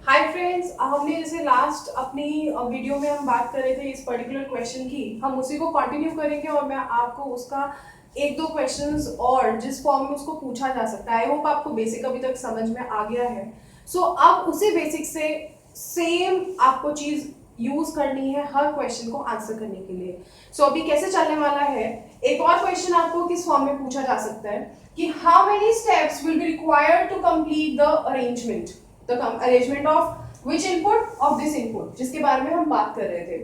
Hi friends, हमने जैसे last अपनी वीडियो में हम बात कर रहे थे इस पर्टिकुलर क्वेश्चन की, हम उसी को कंटिन्यू करेंगे और मैं आपको उसका एक दो क्वेश्चंस और जिस फॉर्म में उसको पूछा जा सकता है, आई होप आपको बेसिक अभी तक समझ में आ गया है। सो अब उसी बेसिक से सेम आपको चीज यूज करनी है हर क्वेश्चन को आंसर करने के लिए। सो अभी कैसे चलने वाला है, एक और क्वेश्चन आपको किस फॉर्म में पूछा जा सकता है कि how many steps will be required to complete the arrangement, the arrangement of which input of this input, जिसके बारे में हम बात कर रहे थे।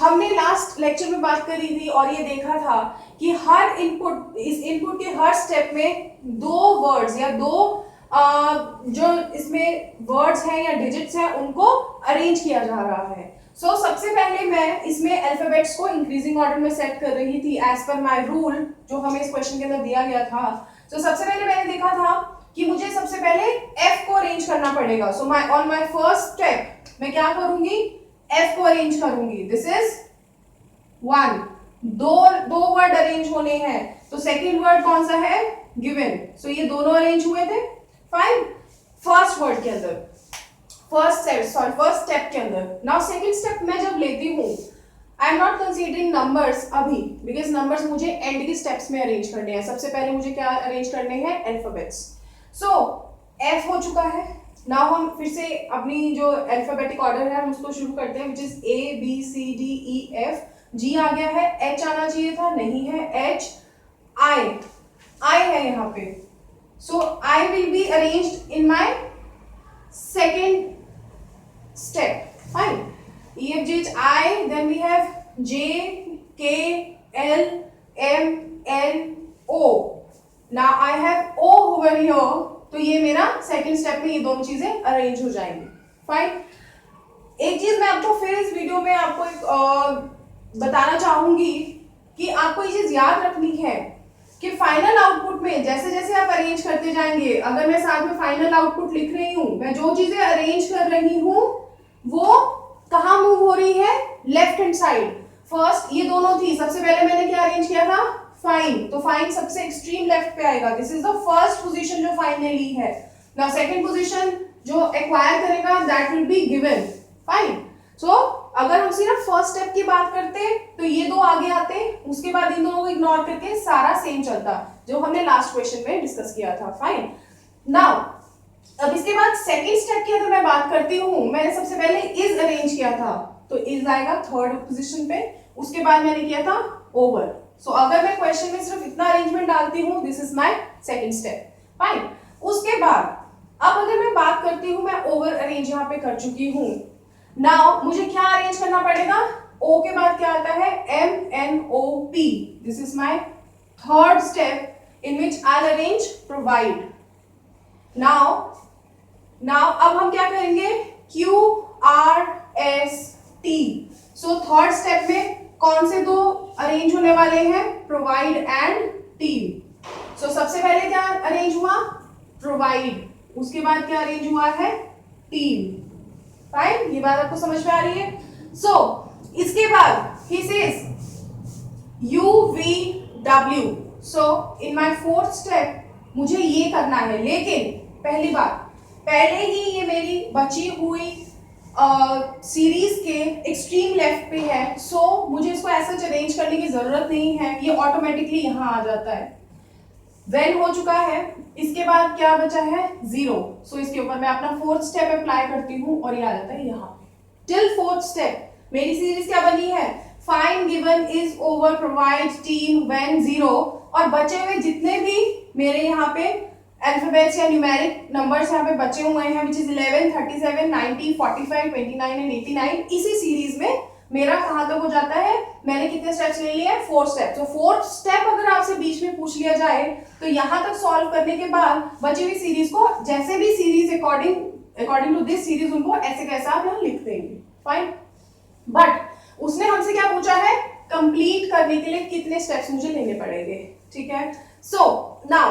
हमने लास्ट लेक्चर में बात करी थी और ये देखा था कि हर इनपुट, इस इनपुट के हर स्टेप में दो वर्ड्स या दो जो इसमें वर्ड्स हैं या डिजिट्स हैं उनको अरेंज किया जा रहा है। सबसे पहले मैं इसमें अल्फाबेट्स को इंक्रीजिंग ऑर्डर में सेट कर रही थी एज पर माय रूल, जो हमें इस क्वेश्चन के अंदर दिया गया था। सबसे पहले मैंने देखा था कि मुझे सबसे पहले F को अरेंज करना पड़ेगा। ऑन माय फर्स्ट स्टेप मैं क्या करूंगी, F को अरेंज करूंगी। दिस इज वन, दो वर्ड अरेंज होने हैं, तो सेकेंड वर्ड कौन सा है, गिवन। ये दोनों अरेंज हुए थे, फाइन, फर्स्ट वर्ड के अंदर, फर्स्ट स्टेप के अंदर। नाउ सेकेंड स्टेप मैं जब लेती हूँ, I am not considering numbers अभी, बिकॉज नंबर्स मुझे एंड के स्टेप्स में अरेंज करने हैं। सबसे पहले मुझे क्या अरेंज करने हैं, अल्फाबेट्स। F हो चुका है। नाउ हम फिर से अपनी जो अल्फाबेटिक ऑर्डर है हम उसको शुरू करते हैं, विच इज ABCDEF। G आ गया है, H आना चाहिए था, नहीं है, H, I है यहाँ पे। I will be arranged in my second step, fine. EFGHI, then we have JKLMNO. Now I have O over here, तो ये मेरा सेकेंड स्टेप में ये दोनों चीजें अरेंज हो जाएंगी, फाइन। एक चीज मैं आपको फिर इस वीडियो में आपको एक बताना चाहूंगी कि आपको ये चीज याद रखनी है कि फाइनल आउटपुट में जैसे जैसे आप अरेंज करते जाएंगे, अगर मैं साथ में फाइनल आउटपुट लिख रही हूं, मैं जो चीजें अरेंज कर रही हूं वो कहाँ मूव हो रही है, लेफ्ट हैंड साइड। फर्स्ट ये दोनों थी, सबसे पहले मैंने क्या अरेंज किया था, फाइन, तो फाइन सबसे एक्सट्रीम लेफ्ट पे आएगा। This is the first position जो फाइन ने ली है। नाउ सेकंड पोजीशन जो एक्वायर करेगा that will be given, fine. अगर हम सिर्फ फर्स्ट स्टेप की बात करते तो ये दो आगे आते, उसके बाद इन दोनों को इग्नोर करके सारा सेम चलता जो हमने लास्ट क्वेश्चन में डिस्कस किया था, फाइन। नाउ अब इसके बाद सेकेंड स्टेप की अगर मैं बात करती हूँ, मैंने सबसे पहले इज अरेंज किया था, तो इज आएगा थर्ड पोजीशन पे, उसके बाद मैंने किया था ओवर। अगर मैं क्वेश्चन में सिर्फ इतना अरेंजमेंट डालती हूँ, this is my second step, fine. उसके बाद अब अगर मैं बात करती हूँ, मैं ओवर अरेंज यहाँ पे कर चुकी हूँ। नाउ मुझे क्या अरेंज करना पड़ेगा, ओ के बाद क्या आता है, MNOP। This is my third step in which I arrange provide. Now अब हम क्या करेंगे, QRST। थर्ड स्टेप में कौन से दो अरेंज होने वाले हैं, प्रोवाइड एंड टीम। सबसे पहले क्या अरेंज हुआ, प्रोवाइड, उसके बाद क्या अरेंज हुआ है, टीम, फाइन। ये बात आपको समझ में आ रही है। इसके बाद he says UVW। In my fourth step मुझे ये करना है, लेकिन पहली बात, पहले ही ये मेरी बची हुई सीरीज के एक्सट्रीम लेफ्ट पे है, मुझे इसको ऐसा अरेंज करने की जरूरत नहीं है, ये ऑटोमेटिकली यहाँ आ जाता है। वेन हो चुका है, इसके बाद क्या बचा है, 0। इसके ऊपर मैं अपना फोर्थ स्टेप अप्लाई करती हूँ और ये आ जाता है यहाँ पे। टिल फोर्थ स्टेप मेरी सीरीज क्या बनी है, fine, given, is, over, provide, team, when, 0। और बचे हुए जितने भी मेरे यहाँ पे अल्फाबेट्स या न्यूमेरिक नंबर्स यहाँ पे बचे हुए हैं, विच इज 11, 37, 90, 45, 29 एंड 89, इसी सीरीज में मेरा कहाँ तक हो जाता है, मैंने कितने स्टेप्स ले लिए हैं, 4 स्टेप। फोर्थ स्टेप अगर आपसे बीच में पूछ लिया जाए तो यहाँ तक सॉल्व करने के बाद बची हुई सीरीज को जैसे भी series according to this series उनको ऐसे कैसा आप यहाँ लिख देंगे, फाइन। बट उसने हमसे क्या पूछा है, कंप्लीट करने के लिए कितने स्टेप्स मुझे लेने पड़ेंगे, ठीक है। नाउ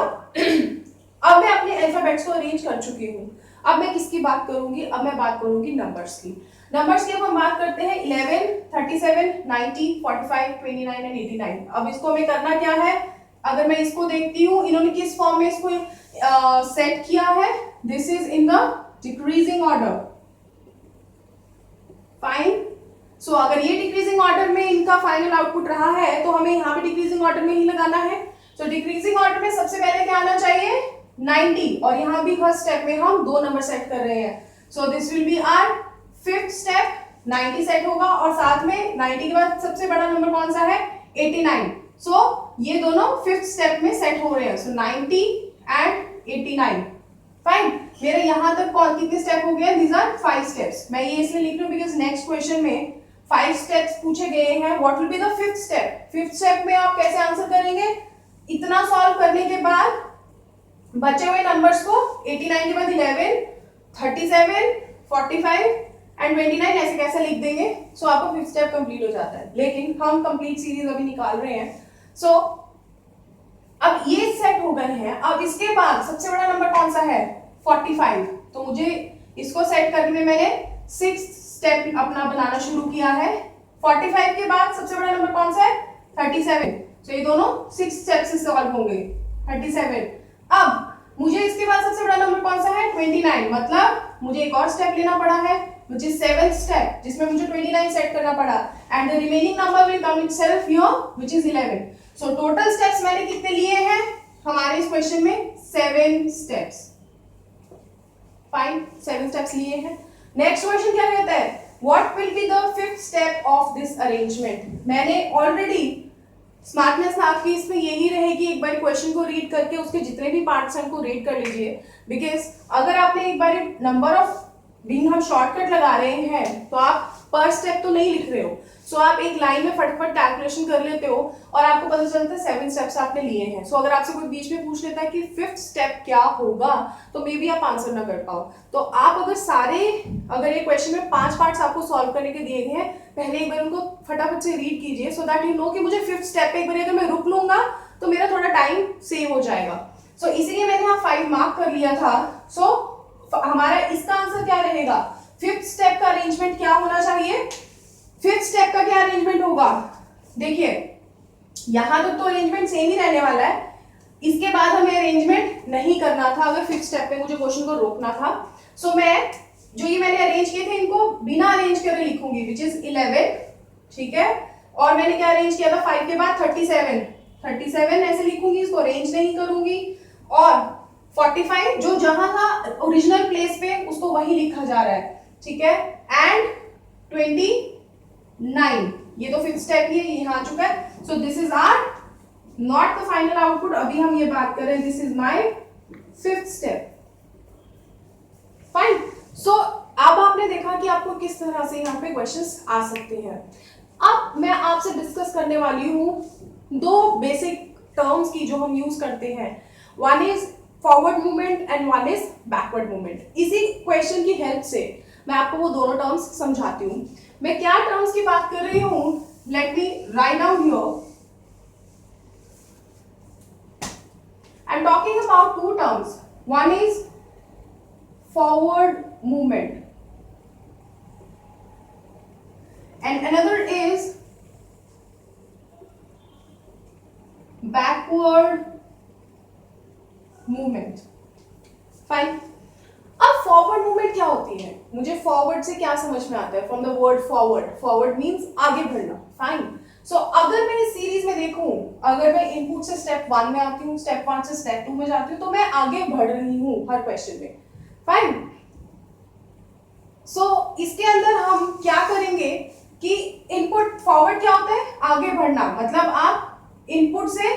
अब मैं अपने अल्फाबेट्स को अरेंज कर चुकी हूँ। अब मैं किसकी बात करूंगी, अब मैं बात करूंगी नंबर्स की। नंबर्स की अब हम बात करते हैं 11, 37, 90, 45, 29 एंड 89। अब इसको हमें करना क्या है, अगर मैं इसको देखती हूँ, इन्होंने किस फॉर्म में इसको सेट किया है, this is in the decreasing order. Fine. So अगर ये डिक्रीजिंग ऑर्डर में इनका फाइनल आउटपुट रहा है तो हमें यहाँ पे डिक्रीजिंग ऑर्डर में ही लगाना है। सो डिक्रीजिंग ऑर्डर में सबसे पहले क्या आना चाहिए 90, और यहाँ भी फर्स्ट स्टेप में हम 2 नंबर सेट कर रहे हैं। So this will be our fifth step, 90 set होगा और साथ में 90 के बाद सबसे बड़ा नंबर कौन सा है 89। सो ये दोनों फिफ्थ स्टेप में सेट हो रहे हैं। सो 90 एंड 89। फाइन। मेरे यहाँ तक कौन कितने स्टेप हो गए, दीज आर 5 स्टेप्स। मैं ये इसलिए लिख रही हूँ बिकॉज नेक्स्ट क्वेश्चन में 5 स्टेप्स पूछे गए हैं। What will be the fifth step. Fifth step में आप कैसे आंसर करेंगे, इतना सॉल्व करने के बाद बचे हुए नंबर्स को 89 के बाद 11, 37, 45 एंड 29 ऐसे कैसे लिख देंगे। सो आपका फिफ्थ स्टेप कंप्लीट हो जाता है। लेकिन हम कंप्लीट सीरीज अभी निकाल रहे हैं। सो अब ये सेट हो गए हैं। अब इसके बाद सबसे बड़ा नंबर कौन सा है 45। तो मुझे इसको सेट करने में मैंने 6 स्टेप अपना बनाना शुरू किया है। 45 के बाद सबसे बड़ा नंबर कौन सा है 37। तो ये दोनों 6 स्टेप से सॉल्व होंगे 37। अब मुझे इसके बाद सबसे बड़ा नंबर कौन सा है 29, मतलब मुझे एक और स्टेप लेना पड़ा है which is 7th स्टेप, जिसमें मुझे 29 सेट करना पड़ा and the remaining number will come itself here which is 11। So total steps मैंने कितने लिए हैं हमारे इस क्वेश्चन में 7 स्टेप्स। फाइन, 7 स्टेप्स लिए हैं। नेक्स्ट क्वेश्चन क्या कहता है, what will be the fifth step of this arrangement. मैंने ऑलरेडी स्मार्टनेस आपकी इसमें यही रहेगी, एक बार क्वेश्चन को रीड करके उसके जितने भी पार्ट्स हैं उनको रीड कर लीजिए। बिकॉज अगर आपने एक बार नंबर ऑफ बिंग हम शॉर्टकट लगा रहे हैं तो आप पर स्टेप तो नहीं लिख रहे हो। सो आप एक लाइन में फटाफट कैलकुलेशन कर लेते हो और आपको पता चलता है 7 स्टेप्स आपने लिए हैं। सो अगर आपसे कोई बीच में पूछ लेता है कि फिफ्थ स्टेप क्या होगा तो मे बी आप आंसर ना कर पाओ। तो आप अगर ये क्वेश्चन में 5 पार्ट्स आपको सॉल्व करने के दिए गए हैं, पहले एक बार उनको फटाफट से रीड कीजिए सो दैट यू नो कि मुझे फिफ्थ स्टेप पे एक बार अगर मैं रुक लूंगा तो मेरा थोड़ा टाइम सेव हो जाएगा। सो इसीलिए मैंने यहाँ 5 मार्क कर लिया था। सो हमारा इसका आंसर क्या रहेगा, फिफ्थ स्टेप का अरेंजमेंट क्या होना चाहिए। फिफ्थ स्टेप का क्या अरेंजमेंट होगा, देखिए यहां तक तो अरेंजमेंट सेम ही रहने वाला है। इसके बाद हमें अरेंजमेंट नहीं करना था अगर फिफ्थ स्टेप पे मुझे क्वेश्चन को रोकना था। सो मैं जो ये मैंने अरेंज किए थे इनको बिना अरेंज करे लिखूंगी विच इज 11, ठीक है। और मैंने क्या अरेंज किया था 5 के बाद 37 ऐसे लिखूंगी, इसको अरेंज नहीं करूंगी। और 45 जो जहां था ओरिजिनल प्लेस पे उसको वही लिखा जा रहा है, ठीक है। एंड 29 ये तो फिफ्थ स्टेप ही है, ये आ चुका है। So this is are not the final output, अभी हम ये बात कर रहे हैं this is my fifth step. Fine. So अब आपने देखा कि आपको किस तरह से यहाँ पे क्वेश्चंस आ सकते हैं। अब मैं आपसे डिस्कस करने वाली हूँ 2 बेसिक टर्म्स की जो हम यूज करते हैं। One is forward movement and one is backward movement. इसी क्वेश्चन की हेल्प से मैं आपको वो दोनों टर्म्स समझाती हूँ। मैं क्या टर्म्स की बात कर रही हूँ, let me write down here. I am talking about 2 terms, one is forward movement and another is backward movement। Fine. अब फॉरवर्ड मूवमेंट क्या होती है, मुझे फॉरवर्ड से क्या समझ में आता है, from the word forward means आगे बढ़ना। फाइन। सो अगर मैं इस सीरीज में देखूं, अगर मैं इनपुट से स्टेप 1 में आती हूँ, स्टेप 1 से स्टेप 2 में जाती हूँ, तो मैं आगे बढ़ रही हूँ हर क्वेश्चन में। फाइन। सो इसके अंदर हम क्या करेंगे कि इनपुट फॉरवर्ड क्या होता है, आगे बढ़ना, मतलब आप इनपुट से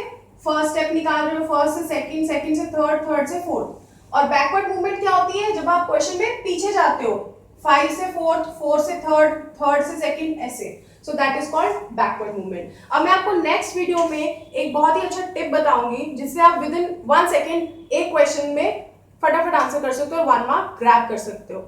फर्स्ट स्टेप निकाल रहे हो, फर्स्ट से सेकंड, सेकंड से थर्ड, थर्ड से फोर्थ। और बैकवर्ड मूवमेंट क्या होती है, जब आप क्वेश्चन में पीछे जाते हो, 5 से फोर्थ, 4 से थर्ड, थर्ड से सेकंड, ऐसे। So that is called backward movement. अब मैं आपको नेक्स्ट वीडियो में एक बहुत ही अच्छा टिप बताऊंगी जिससे आप विद इन 1 सेकेंड एक क्वेश्चन में फटाफट आंसर कर सकते हो और 1 मार्क ग्रैब कर सकते हो।